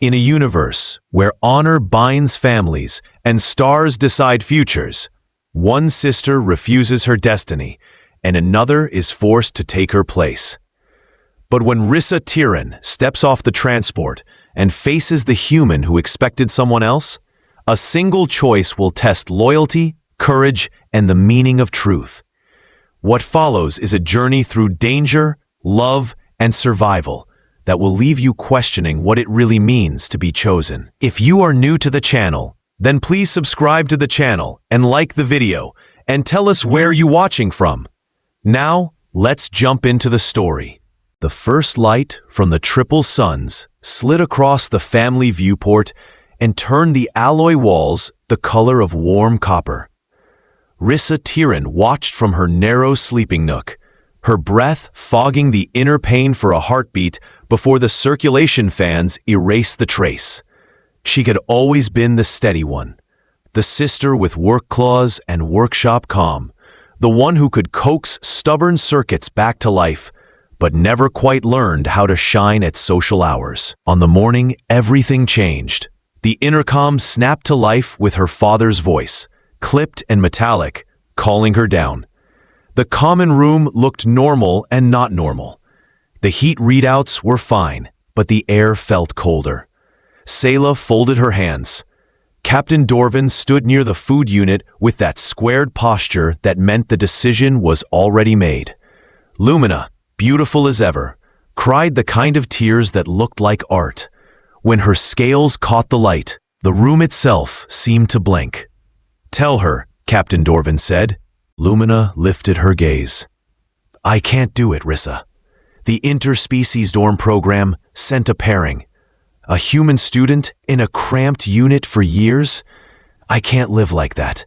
In a universe where honor binds families and stars decide futures, one sister refuses her destiny and another is forced to take her place. But when Rissa Tyran steps off the transport and faces the human who expected someone else, a single choice will test loyalty, courage, and the meaning of truth. What follows is a journey through danger, love, and survival that will leave you questioning what it really means to be chosen. If you are new to the channel, then please subscribe to the channel and like the video and tell us where you're watching from. Now, let's jump into the story. The first light from the triple suns slid across the family viewport and turned the alloy walls the color of warm copper. Rissa Tyran watched from her narrow sleeping nook, her breath fogging the inner pain for a heartbeat before the circulation fans erased the trace. She had always been the steady one, the sister with work claws and workshop calm, the one who could coax stubborn circuits back to life, but never quite learned how to shine at social hours. On the morning everything changed. The intercom snapped to life with her father's voice, clipped and metallic, calling her down. The common room looked normal and not normal. The heat readouts were fine, but the air felt colder. Sayla folded her hands. Captain Dorvan stood near the food unit with that squared posture that meant the decision was already made. Lumina, beautiful as ever, cried the kind of tears that looked like art. When her scales caught the light, the room itself seemed to blink. "Tell her," Captain Dorvan said. Lumina lifted her gaze. "I can't do it, Rissa. The interspecies dorm program sent a pairing. A human student in a cramped unit for years? I can't live like that.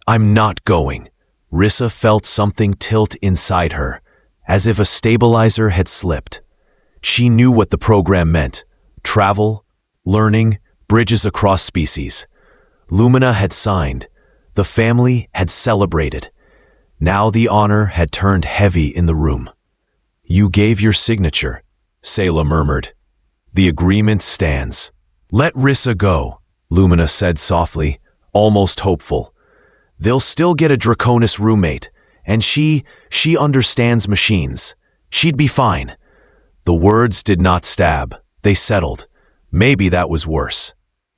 I'm not going." Rissa felt something tilt inside her, as if a stabilizer had slipped. She knew what the program meant: travel, learning, bridges across species. Lumina had signed. The family had celebrated. Now the honor had turned heavy in the room. "You gave your signature," Sayla murmured. "The agreement stands." "Let Rissa go," Lumina said softly, almost hopeful. "They'll still get a Draconis roommate, and she understands machines. She'd be fine." The words did not stab. They settled. Maybe that was worse.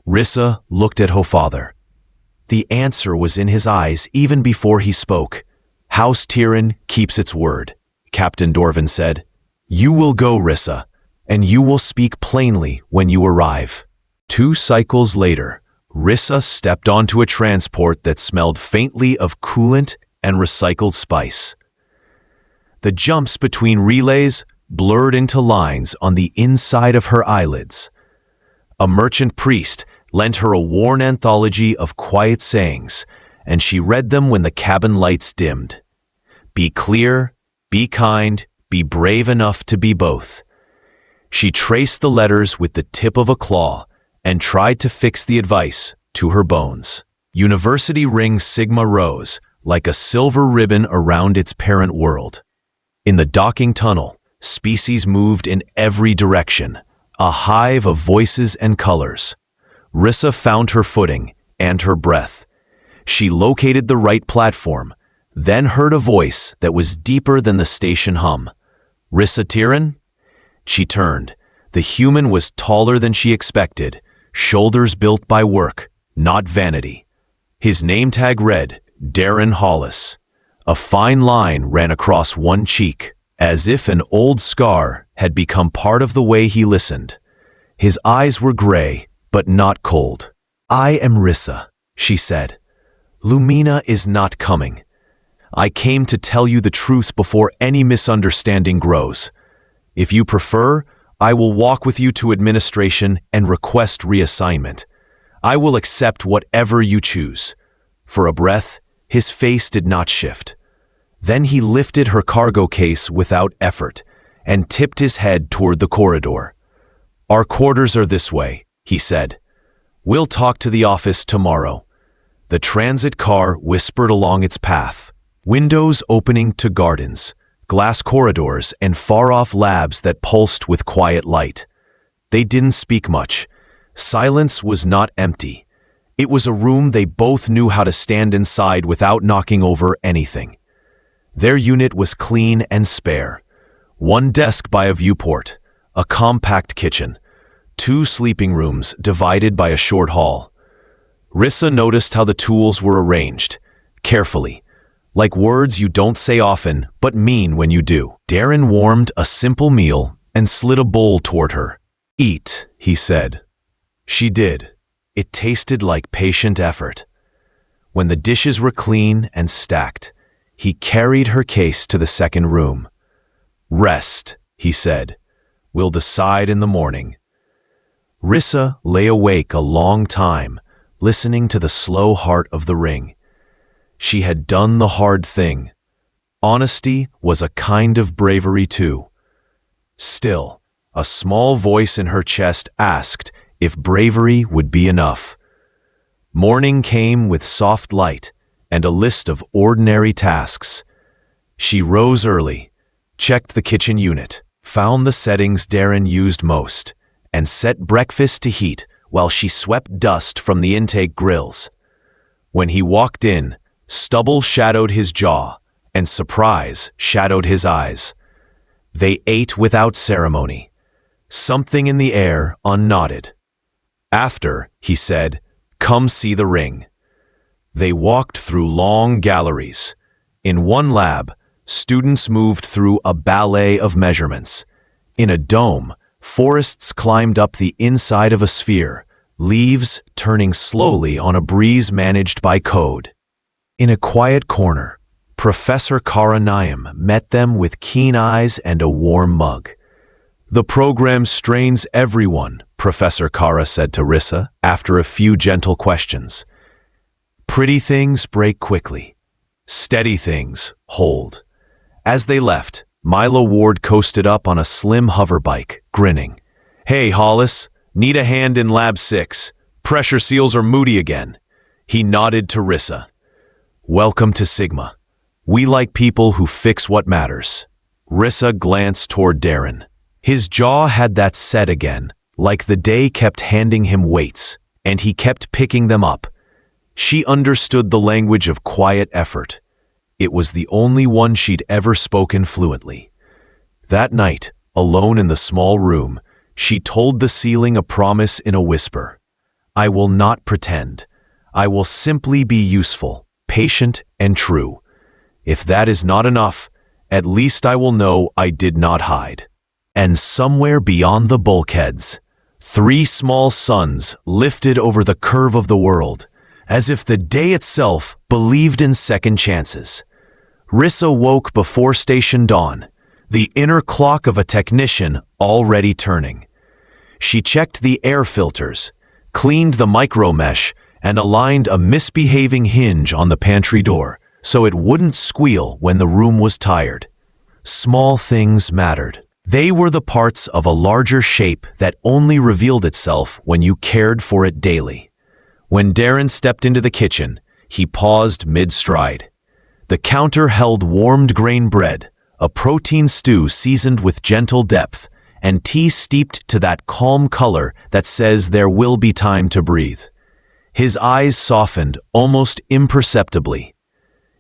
Rissa looked at her father. The answer was in his eyes even before he spoke. "House Tyran keeps its word," Captain Dorvan said. "You will go, Rissa, and you will speak plainly when you arrive." 2 cycles later, Rissa stepped onto a transport that smelled faintly of coolant and recycled spice. The jumps between relays blurred into lines on the inside of her eyelids. A merchant priest lent her a worn anthology of quiet sayings, and she read them when the cabin lights dimmed. Be clear, be kind, be brave enough to be both. She traced the letters with the tip of a claw and tried to fix the advice to her bones. University Ring Sigma rose like a silver ribbon around its parent world. In the docking tunnel, species moved in every direction, a hive of voices and colors. Rissa found her footing and her breath. She located the right platform, then heard a voice that was deeper than the station hum. "Rissa Tyran?" She turned. The human was taller than she expected, shoulders built by work, not vanity. His name tag read, Darren Hollis. A fine line ran across one cheek, as if an old scar had become part of the way he listened. His eyes were gray, but not cold. "I am Rissa," she said. "Lumina is not coming. I came to tell you the truth before any misunderstanding grows. If you prefer, I will walk with you to administration and request reassignment. I will accept whatever you choose." For a breath, his face did not shift. Then he lifted her cargo case without effort and tipped his head toward the corridor. "Our quarters are this way," he said. "We'll talk to the office tomorrow." The transit car whispered along its path, windows opening to gardens, glass corridors, and far-off labs that pulsed with quiet light. They didn't speak much. Silence was not empty. It was a room they both knew how to stand inside without knocking over anything. Their unit was clean and spare. One desk by a viewport, a compact kitchen, 2 sleeping rooms divided by a short hall. Rissa noticed how the tools were arranged, carefully, like words you don't say often but mean when you do. Darren warmed a simple meal and slid a bowl toward her. "Eat," he said. She did. It tasted like patient effort. When the dishes were clean and stacked, he carried her case to the second room. "Rest," he said. "We'll decide in the morning." Rissa lay awake a long time, listening to the slow heart of the ring. She had done the hard thing. Honesty was a kind of bravery too. Still, a small voice in her chest asked if bravery would be enough. Morning came with soft light and a list of ordinary tasks. She rose early, checked the kitchen unit, found the settings Darren used most, and set breakfast to heat while she swept dust from the intake grills. When he walked in, stubble shadowed his jaw, and surprise shadowed his eyes. They ate without ceremony. Something in the air unknotted. After, he said, "Come see the ring." They walked through long galleries. In one lab, students moved through a ballet of measurements. In a dome, forests climbed up the inside of a sphere, leaves turning slowly on a breeze managed by code. In a quiet corner, Professor Kara Naim met them with keen eyes and a warm mug. "The program strains everyone," Professor Kara said to Rissa after a few gentle questions. "Pretty things break quickly. Steady things hold." As they left, Milo Ward coasted up on a slim hover bike, grinning. "Hey, Hollis, need a hand in Lab 6. Pressure seals are moody again." He nodded to Rissa. "Welcome to Sigma. We like people who fix what matters." Rissa glanced toward Darren. His jaw had that set again, like the day kept handing him weights, and he kept picking them up. She understood the language of quiet effort. It was the only one she'd ever spoken fluently. That night, alone in the small room, she told the ceiling a promise in a whisper. "I will not pretend. I will simply be useful, patient, and true. If that is not enough, at least I will know I did not hide." And somewhere beyond the bulkheads, 3 small suns lifted over the curve of the world, as if the day itself believed in second chances. Rissa woke before station dawn, the inner clock of a technician already turning. She checked the air filters, cleaned the micromesh, and aligned a misbehaving hinge on the pantry door so it wouldn't squeal when the room was tired. Small things mattered. They were the parts of a larger shape that only revealed itself when you cared for it daily. When Darren stepped into the kitchen, he paused mid-stride. The counter held warmed grain bread, a protein stew seasoned with gentle depth, and tea steeped to that calm color that says there will be time to breathe. His eyes softened almost imperceptibly.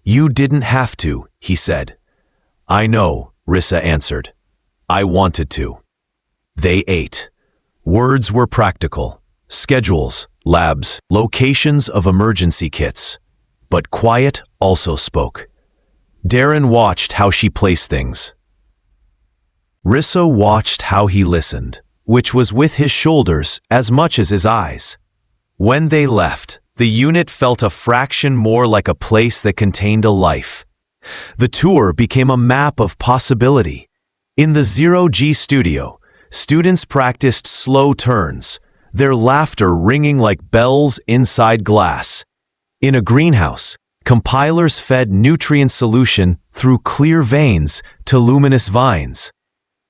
"You didn't have to," he said. "I know," Rissa answered. "I wanted to." They ate. Words were practical. Schedules, labs, locations of emergency kits. But quiet also spoke. Darren watched how she placed things. Rissa watched how he listened, which was with his shoulders as much as his eyes. When they left, the unit felt a fraction more like a place that contained a life. The tour became a map of possibility. In the Zero-G studio, students practiced slow turns, their laughter ringing like bells inside glass. In a greenhouse, compilers fed nutrient solution through clear veins to luminous vines.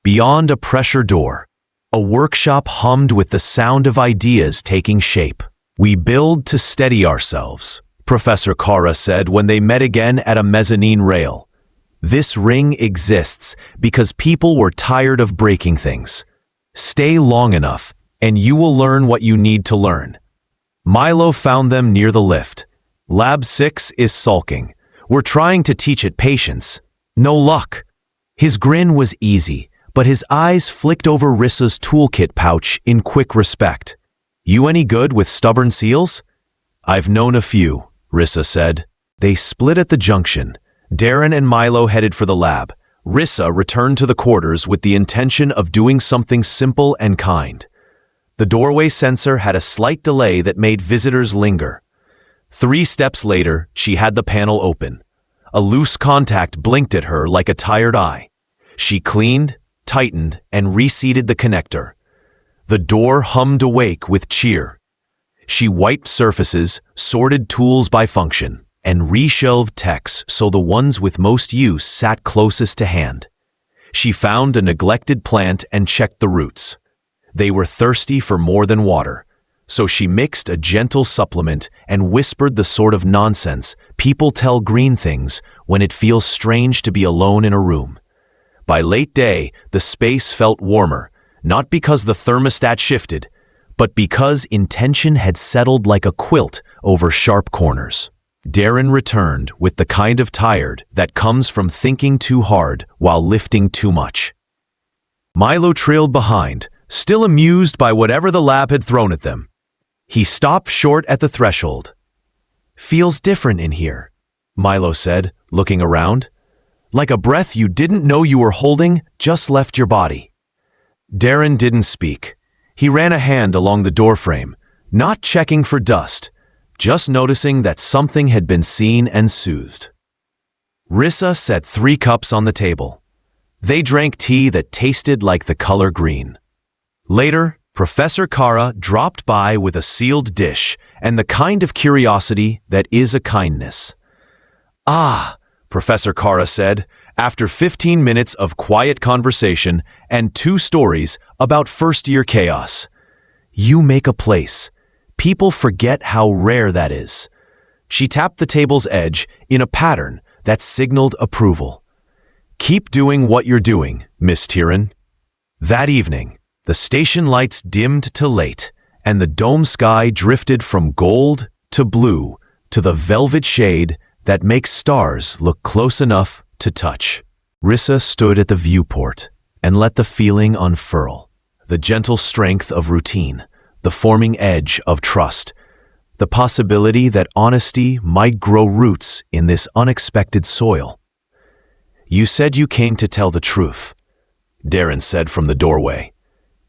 Beyond a pressure door, a workshop hummed with the sound of ideas taking shape. "We build to steady ourselves," Professor Kara said when they met again at a mezzanine rail. "This ring exists because people were tired of breaking things. Stay long enough, and you will learn what you need to learn. Milo found them near the lift. Lab 6 is sulking. We're trying to teach it patience. No luck. His grin was easy, but his eyes flicked over Rissa's toolkit pouch in quick respect. You any good with stubborn seals? I've known a few, Rissa said. They split at the junction. Darren and Milo headed for the lab. Rissa returned to the quarters with the intention of doing something simple and kind. The doorway sensor had a slight delay that made visitors linger. 3 steps later, she had the panel open. A loose contact blinked at her like a tired eye. She cleaned, tightened, and reseated the connector. The door hummed awake with cheer. She wiped surfaces, sorted tools by function, and reshelved techs so the ones with most use sat closest to hand. She found a neglected plant and checked the roots. They were thirsty for more than water, so she mixed a gentle supplement and whispered the sort of nonsense people tell green things when it feels strange to be alone in a room. By late day, the space felt warmer, not because the thermostat shifted, but because intention had settled like a quilt over sharp corners. Darren returned with the kind of tired that comes from thinking too hard while lifting too much. Milo trailed behind, still amused by whatever the lab had thrown at them. He stopped short at the threshold. Feels different in here, Milo said, looking around. Like a breath you didn't know you were holding just left your body. Darren didn't speak. He ran a hand along the doorframe, not checking for dust, just noticing that something had been seen and soothed. Rissa set 3 cups on the table. They drank tea that tasted like the color green. Later, Professor Kara dropped by with a sealed dish and the kind of curiosity that is a kindness. Ah, Professor Kara said, after 15 minutes of quiet conversation and 2 stories about first-year chaos. You make a place. People forget how rare that is. She tapped the table's edge in a pattern that signaled approval. Keep doing what you're doing, Miss Tyrion. That evening, the station lights dimmed to late, and the dome sky drifted from gold to blue to the velvet shade that makes stars look close enough to touch. Rissa stood at the viewport and let the feeling unfurl. The gentle strength of routine, the forming edge of trust, the possibility that honesty might grow roots in this unexpected soil. You said you came to tell the truth, Darren said from the doorway.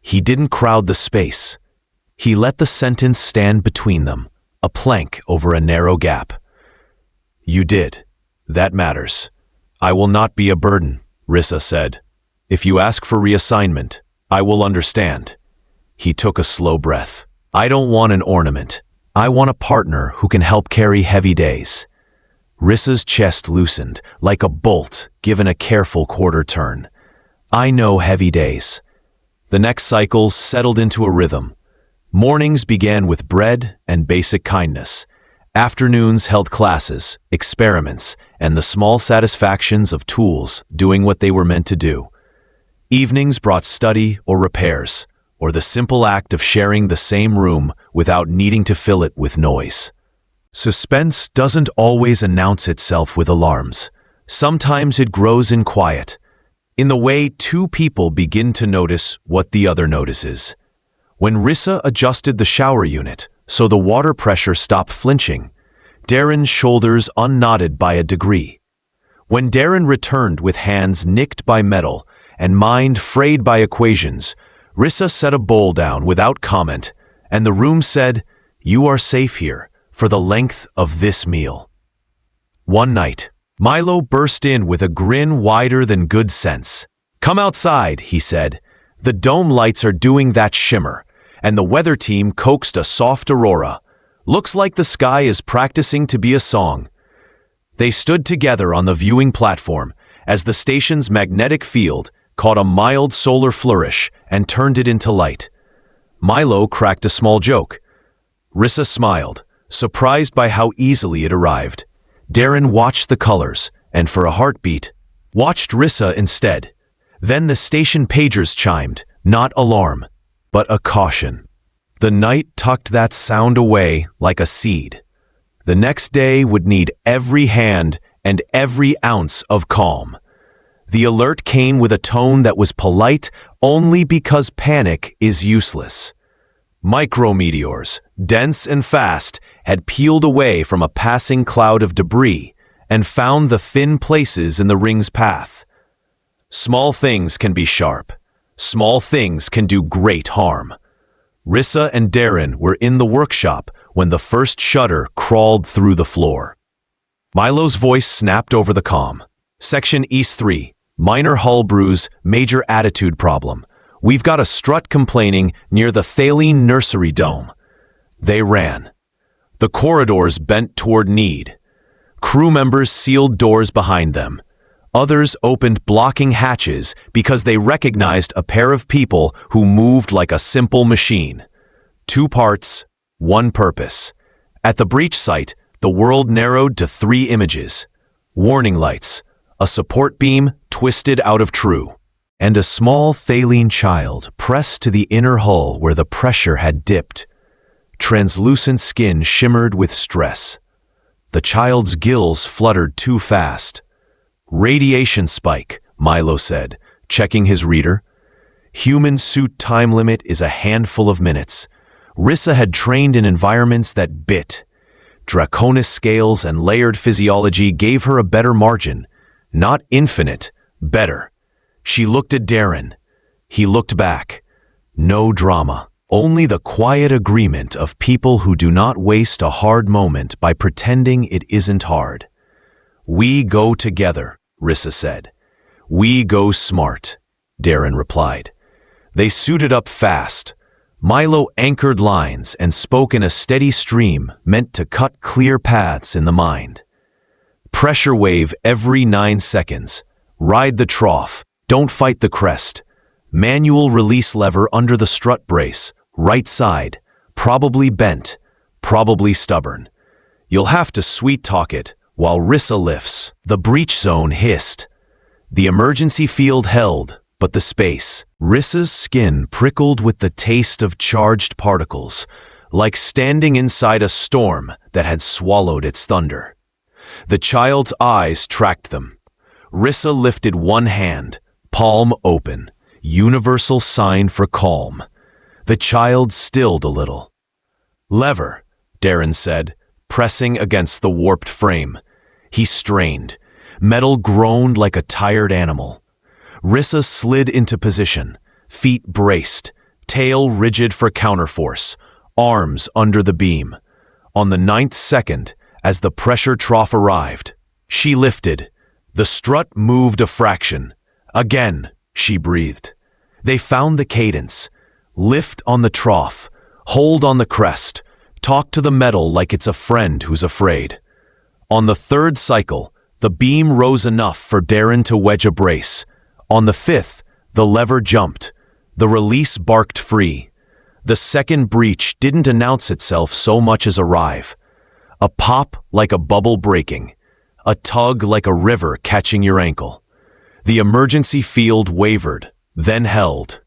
He didn't crowd the space. He let the sentence stand between them, a plank over a narrow gap. You did. That matters. I will not be a burden, Rissa said. If you ask for reassignment, I will understand. He took a slow breath. I don't want an ornament. I want a partner who can help carry heavy days. Rissa's chest loosened, like a bolt given a careful quarter turn. I know heavy days. The next cycles settled into a rhythm. Mornings began with bread and basic kindness. Afternoons held classes, experiments, and the small satisfactions of tools doing what they were meant to do. Evenings brought study or repairs, or the simple act of sharing the same room without needing to fill it with noise. Suspense doesn't always announce itself with alarms. Sometimes it grows in quiet, in the way 2 people begin to notice what the other notices. When Rissa adjusted the shower unit so the water pressure stopped flinching, Darren's shoulders unknotted by a degree. When Darren returned with hands nicked by metal and mind frayed by equations, Rissa set a bowl down without comment, and the room said, "You are safe here for the length of this meal." One night, Milo burst in with a grin wider than good sense. "Come outside," he said. "The dome lights are doing that shimmer, and the weather team coaxed a soft aurora. Looks like the sky is practicing to be a song." They stood together on the viewing platform as the station's magnetic field caught a mild solar flourish and turned it into light. Milo cracked a small joke. Rissa smiled, surprised by how easily it arrived. Darren watched the colors, and for a heartbeat, watched Rissa instead. Then the station pagers chimed, not alarm, but a caution. The night tucked that sound away like a seed. The next day would need every hand and every ounce of calm. The alert came with a tone that was polite only because panic is useless. Micrometeors, dense and fast, had peeled away from a passing cloud of debris and found the thin places in the ring's path. Small things can be sharp. Small things can do great harm. Rissa and Darren were in the workshop when the first shutter crawled through the floor. Milo's voice snapped over the comm. Section East 3, minor hull bruise, major attitude problem. We've got a strut complaining near the Thaline nursery dome. They ran. The corridors bent toward need. Crew members sealed doors behind them. Others opened blocking hatches because they recognized a pair of people who moved like a simple machine. 2 parts, 1 purpose. At the breach site, the world narrowed to 3 images. Warning lights, a support beam twisted out of true, and a small Thaline child pressed to the inner hull where the pressure had dipped. Translucent skin shimmered with stress. The child's gills fluttered too fast. Radiation spike, Milo said, checking his reader. Human suit time limit is a handful of minutes. Rissa had trained in environments that bit. Draconis scales and layered physiology gave her a better margin. Not infinite, better. She looked at Darren. He looked back. No drama. Only the quiet agreement of people who do not waste a hard moment by pretending it isn't hard. We go together, Rissa said. We go smart, Darren replied. They suited up fast. Milo anchored lines and spoke in a steady stream meant to cut clear paths in the mind. Pressure wave every 9 seconds. Ride the trough. Don't fight the crest. Manual release lever under the strut brace. Right side. Probably bent. Probably stubborn. You'll have to sweet-talk it while Rissa lifts. The breach zone hissed. The emergency field held, but the space. Rissa's skin prickled with the taste of charged particles, like standing inside a storm that had swallowed its thunder. The child's eyes tracked them. Rissa lifted one hand, palm open, universal sign for calm. The child stilled a little. Lever, Darren said, pressing against the warped frame. He strained. Metal groaned like a tired animal. Rissa slid into position, feet braced, tail rigid for counterforce, arms under the beam. On the 9th second, as the pressure trough arrived, she lifted. The strut moved a fraction. Again, she breathed. They found the cadence. Lift on the trough, hold on the crest, talk to the metal like it's a friend who's afraid. On the 3rd cycle, the beam rose enough for Darren to wedge a brace. On the 5th, the lever jumped. The release barked free. The 2nd breach didn't announce itself so much as arrive. A pop like a bubble breaking. A tug like a river catching your ankle. The emergency field wavered, then held.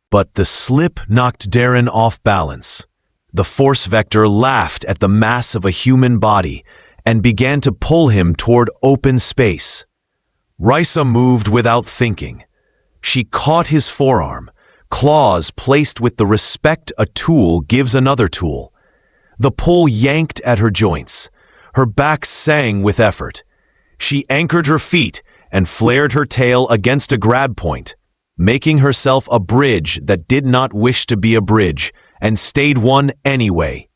But the slip knocked Darren off balance. The force vector laughed at the mass of a human body and began to pull him toward open space. Rissa moved without thinking. She caught his forearm, claws placed with the respect a tool gives another tool. The pull yanked at her joints. Her back sang with effort. She anchored her feet and flared her tail against a grab point, making herself a bridge that did not wish to be a bridge and stayed one anyway.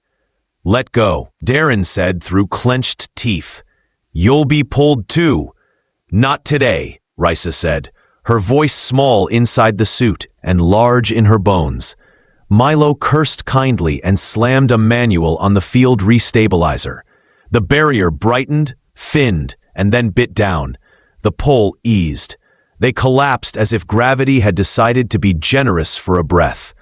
Let go, Darren said through clenched teeth. You'll be pulled too. Not today, Rissa said, her voice small inside the suit and large in her bones. Milo cursed kindly and slammed a manual on the field restabilizer. The barrier brightened, thinned, and then bit down. The pull eased. They collapsed as if gravity had decided to be generous for a breath.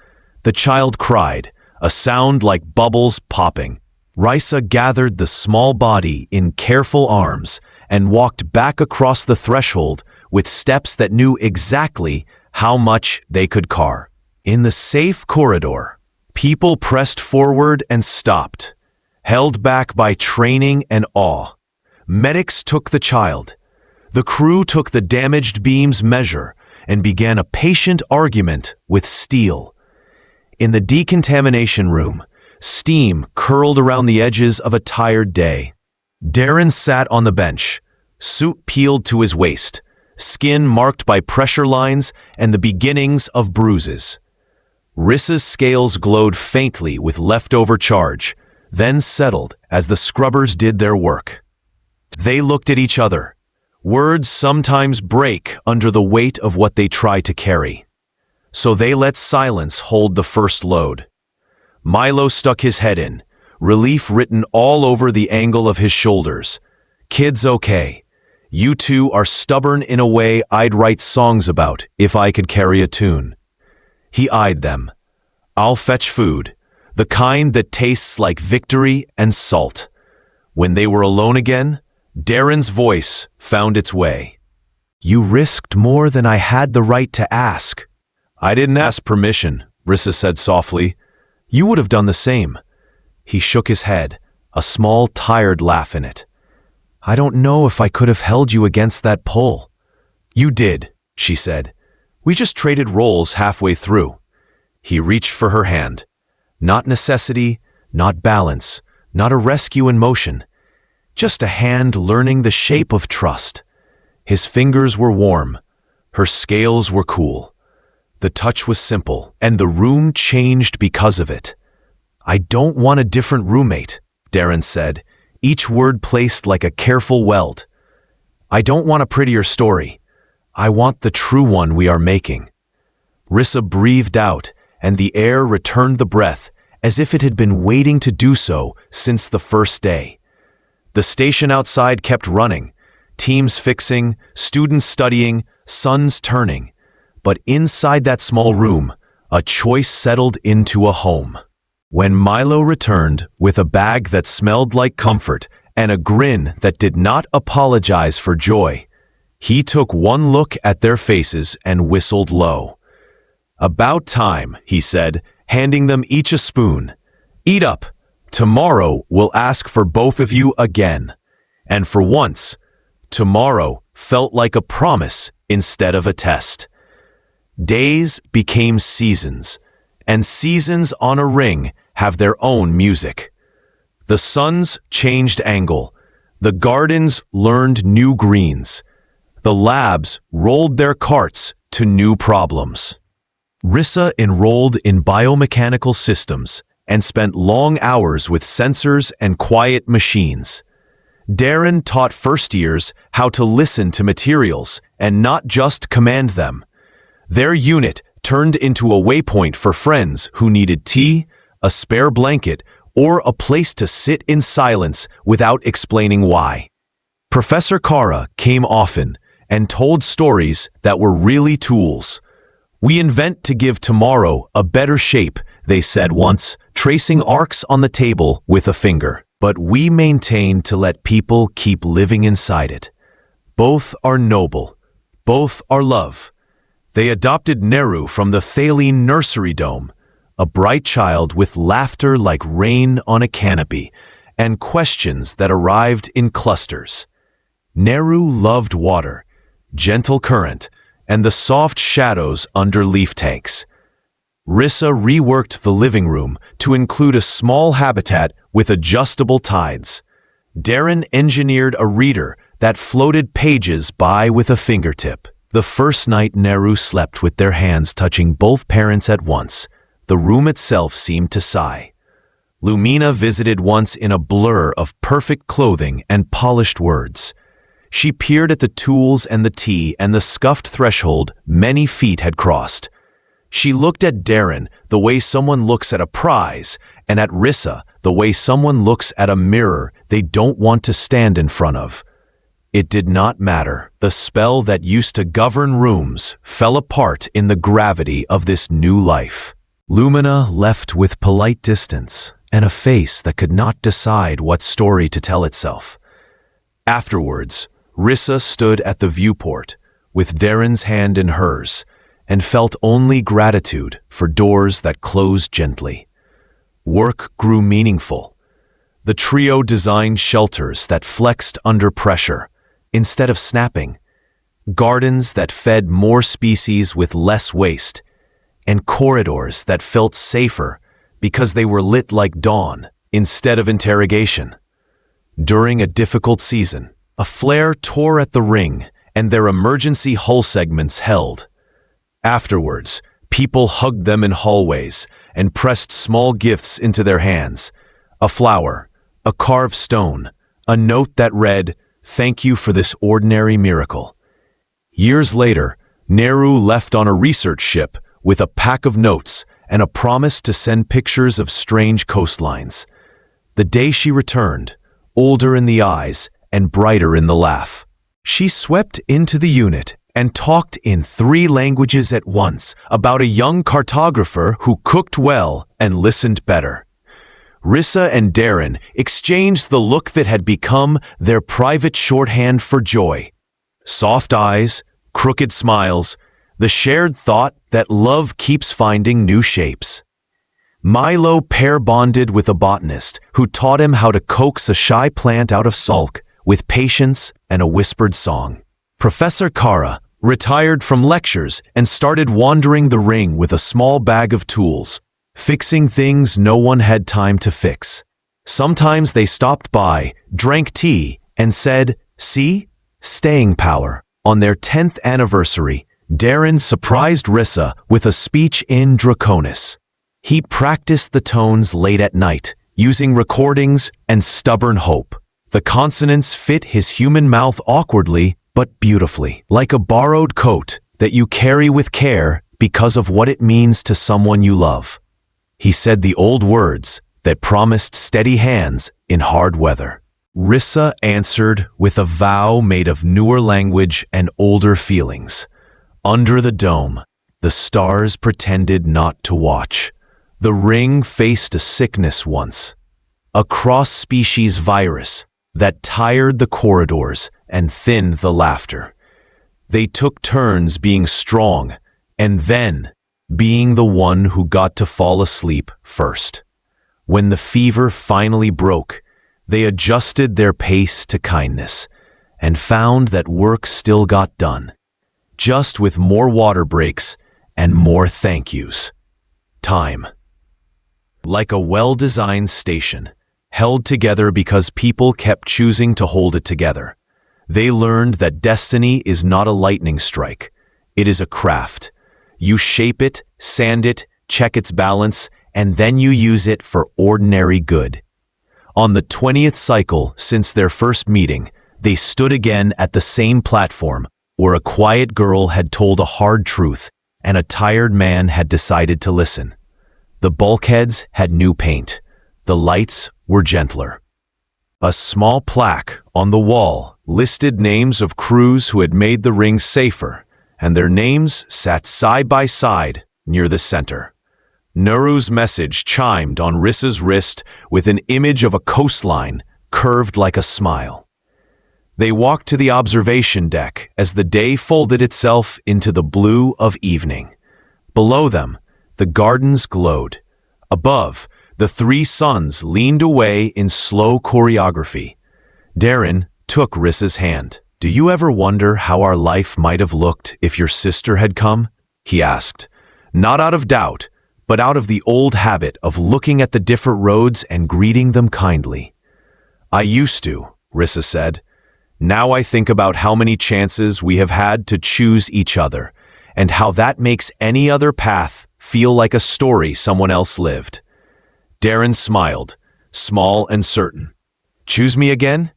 The child cried, a sound like bubbles popping. Rissa gathered the small body in careful arms and walked back across the threshold with steps that knew exactly how much they could car. In the safe corridor, People pressed forward and stopped, held back by training and awe. Medics took the child. The crew took the damaged beam's measure and began a patient argument with steel. In the decontamination room, steam curled around the edges of a tired day. Darren sat on the bench, suit peeled to his waist, skin marked by pressure lines and the beginnings of bruises. Rissa's scales glowed faintly with leftover charge, then settled as the scrubbers did their work. They looked at each other. Words sometimes break under the weight of what they try to carry. So they let silence hold the first load. Milo stuck his head in, relief written all over the angle of his shoulders. "Kid's okay. You two are stubborn in a way I'd write songs about if I could carry a tune." He eyed them. "I'll fetch food, the kind that tastes like victory and salt." When they were alone again, Darren's voice found its way. "You risked more than I had the right to ask." "I didn't ask permission," Rissa said softly. "You would have done the same." He shook his head, a small, tired laugh in it. "I don't know if I could have held you against that pull." "You did," she said. "We just traded roles halfway through." He reached for her hand. Not necessity, not balance, not a rescue in motion. Just a hand learning the shape of trust. His fingers were warm. Her scales were cool. The touch was simple, and the room changed because of it. "I don't want a different roommate," Darren said, each word placed like a careful weld. "I don't want a prettier story. I want the true one we are making." Rissa breathed out, and the air returned the breath as if it had been waiting to do so since the first day. The station outside kept running, teams fixing, students studying, suns turning. But inside that small room, a choice settled into a home. When Milo returned with a bag that smelled like comfort and a grin that did not apologize for joy, he took one look at their faces and whistled low. "About time," he said, handing them each a spoon. "Eat up. Tomorrow we'll ask for both of you again." And for once, tomorrow felt like a promise instead of a test. Days became seasons, and seasons on a ring have their own music. The suns changed angle, the gardens learned new greens, the labs rolled their carts to new problems. Rissa enrolled in biomechanical systems and spent long hours with sensors and quiet machines. Darren taught first years how to listen to materials and not just command them. Their unit turned into a waypoint for friends who needed tea, a spare blanket, or a place to sit in silence without explaining why. Professor Kara came often and told stories that were really tools. "We invent to give tomorrow a better shape," they said once, tracing arcs on the table with a finger. "But we maintain to let people keep living inside it. Both are noble. Both are love." They adopted Neru from the Thaline nursery dome, a bright child with laughter like rain on a canopy, and questions that arrived in clusters. Neru loved water, gentle current, and the soft shadows under leaf tanks. Rissa reworked the living room to include a small habitat with adjustable tides. Darren engineered a reader that floated pages by with a fingertip. The first night Neru slept with their hands touching both parents at once, the room itself seemed to sigh. Lumina visited once in a blur of perfect clothing and polished words. She peered at the tools and the tea and the scuffed threshold many feet had crossed. She looked at Darren the way someone looks at a prize, and at Rissa the way someone looks at a mirror they don't want to stand in front of. It did not matter. The spell that used to govern rooms fell apart in the gravity of this new life. Lumina left with polite distance and a face that could not decide what story to tell itself. Afterwards, Rissa stood at the viewport, with Darren's hand in hers, and felt only gratitude for doors that closed gently. Work grew meaningful. The trio designed shelters that flexed under pressure instead of snapping, gardens that fed more species with less waste, and corridors that felt safer because they were lit like dawn instead of interrogation. During a difficult season, a flare tore at the ring and their emergency hull segments held. Afterwards, people hugged them in hallways and pressed small gifts into their hands: a flower, a carved stone, a note that read, "Thank you for this ordinary miracle." Years later, Nehru left on a research ship with a pack of notes and a promise to send pictures of strange coastlines. The day she returned, older in the eyes and brighter in the laugh, she swept into the unit and talked in 3 languages at once about a young cartographer who cooked well and listened better. Rissa and Darren exchanged the look that had become their private shorthand for joy. Soft eyes, crooked smiles, the shared thought that love keeps finding new shapes. Milo pair-bonded with a botanist who taught him how to coax a shy plant out of sulk with patience and a whispered song. Professor Kara retired from lectures and started wandering the ring with a small bag of tools, fixing things no one had time to fix. Sometimes they stopped by, drank tea, and said, "See? Staying power." On their 10th anniversary, Darren surprised Rissa with a speech in Draconis. He practiced the tones late at night, using recordings and stubborn hope. The consonants fit his human mouth awkwardly but beautifully, like a borrowed coat that you carry with care because of what it means to someone you love. He said the old words that promised steady hands in hard weather. Rissa answered with a vow made of newer language and older feelings. Under the dome, the stars pretended not to watch. The ring faced a sickness once, a cross-species virus that tired the corridors and thinned the laughter. They took turns being strong and then being the one who got to fall asleep first. When the fever finally broke, they adjusted their pace to kindness and found that work still got done, just with more water breaks and more thank yous. Time. Like a well-designed station, held together because people kept choosing to hold it together. They learned that destiny is not a lightning strike. It is a craft. You shape it, sand it, check its balance, and then you use it for ordinary good. On the 20th cycle since their first meeting, they stood again at the same platform where a quiet girl had told a hard truth and a tired man had decided to listen. The bulkheads had new paint. The lights were gentler. A small plaque on the wall listed names of crews who had made the ring safer, and their names sat side by side near the center. Nehru's message chimed on Rissa's wrist with an image of a coastline curved like a smile. They walked to the observation deck as the day folded itself into the blue of evening. Below them, the gardens glowed. Above, the 3 suns leaned away in slow choreography. Darren took Rissa's hand. "Do you ever wonder how our life might have looked if your sister had come?" he asked. Not out of doubt, but out of the old habit of looking at the different roads and greeting them kindly. "I used to," Rissa said. "Now I think about how many chances we have had to choose each other, and how that makes any other path feel like a story someone else lived." Darren smiled, small and certain. "Choose me again?"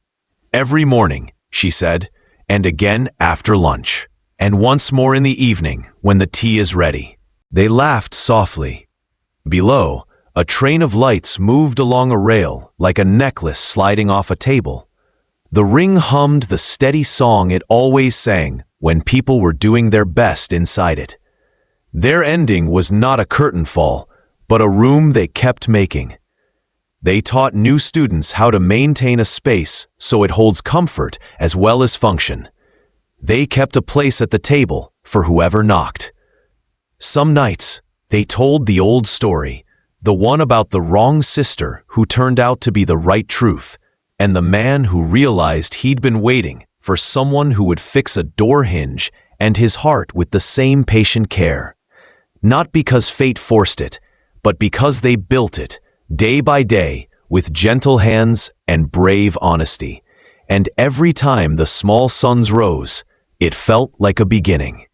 "Every morning," she said, "and again after lunch, and once more in the evening when the tea is ready." They laughed softly. Below, a train of lights moved along a rail like a necklace sliding off a table. The ring hummed the steady song it always sang when people were doing their best inside it. Their ending was not a curtain fall, but a room they kept making. They taught new students how to maintain a space so it holds comfort as well as function. They kept a place at the table for whoever knocked. Some nights, they told the old story, The one about the wrong sister who turned out to be the right truth, and the man who realized he'd been waiting for someone who would fix a door hinge and his heart with the same patient care. Not because fate forced it, but because they built it, day by day, with gentle hands and brave honesty. And every time the small suns rose, it felt like a beginning.